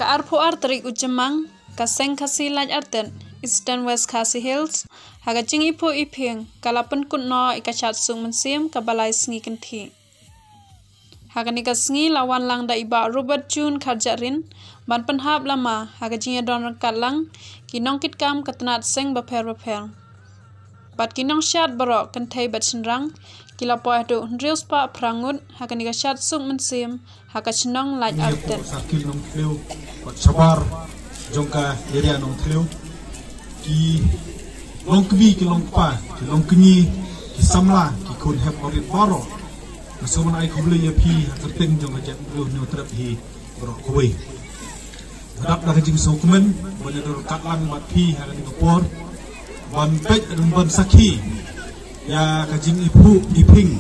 arpo arterik ujemang kaseng kasi laj arten Eastern West Khasi Hills haga jing ipo iping kalapan kunno ikachat sung mensim kabalai sengi kenti haga nika sengi lawan lang da iba Robert June karjarin ban penhap lama haga jing don rekat lang kinong kitkam katanat seng baper bat kinong syat barok kentai bat senrang kila poeh do ndrius pa prangut haga nika syat sung mensim haga chenong laj arten sakil nong tleu bat sabar jongka area nong tleu ki long kbi ki long pa ki long kni ki samla ki kun hep orit baro nasoman ai khobli ya phi terting jong ajak ru no trap hi bro koi dap da jing so kumen bone dor katlang mat phi ha ni por ban pet dum ban sakhi ya ka jing ipu iping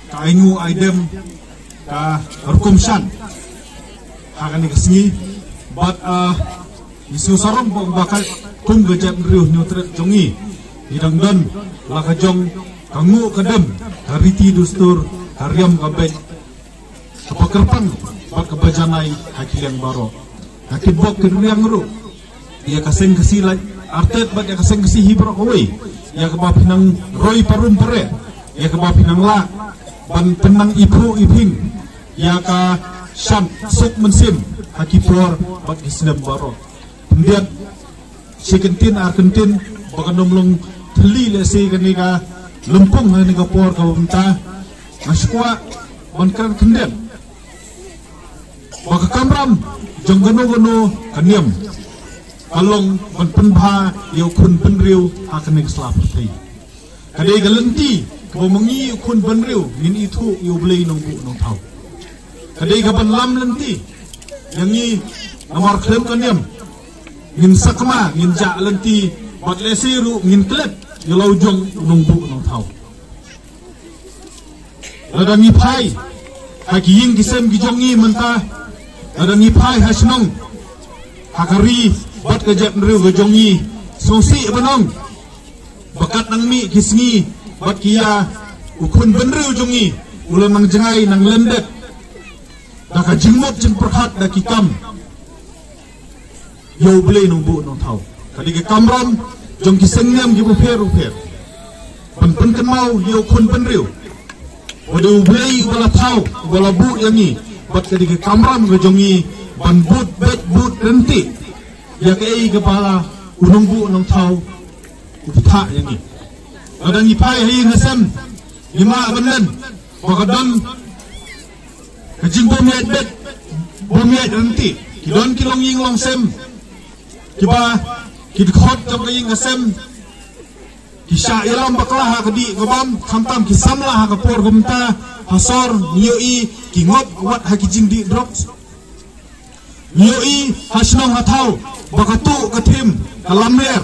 ka ingu aidem ka rukumsan ha ni kesni bat isu sarong bong bakal kum gajab riuh nyutret jongi hidang don laka jong kangu kadem hariti dustur hariam kabek kepakerpang bak kebajanai hakil yang baro hakil bok keduriang ru ia kaseng kesilai artet bat ia kaseng kesi hibro kowe ia kebapinang roi parum pere ia kebapinang la ban penang ipu iping ia ka syam suk mensim hakipor bat kisdem baro kemudian Sikentin Argentin bakan long teli lesi kenika lempung kenika por kau minta masukwa bankan kendem baka kamram jong gano kaniam kalong ban penbha yau kun penriu akan selapati kadai galenti kau mengi kun penriu min itu yau beli nongbu nong tau kadai kapan lam lenti yang ni nomor klaim kaniam ngin sakma ngin ja lenti bat lesiru ngin klep yelau jong nungbu nong tau ada ni pai haki ying kisem gijongi mentah ada ni pai hasnong hakari bat kejap nriu gejongi songsi benong bakat nang mi kisngi bat kia ukun benriu jongi ulang nang jengai nang lendet daka jingmot jeng perhat daki kam yau beli nungbu nong tau kadi ke kamram jong kisengnyam gibu fer pen kenmau yau kun penriu wadu beli wala tau wala bu yangi bat kadi ke kamram ke jongi ban but renti ya ke ei kepala unungbu nong tau upta yangi ada ngipai hi ngasem lima benden bakadon kajing bomiet renti kidon kilong ying long sem kiba kidkhot jam kaing ngasem kisha ilam baklah kadi gobam khamtam kisamla ka por gumta hasor nioi kingop wat hakijing di drops nioi hasnong hathau bakatu kathim kalamler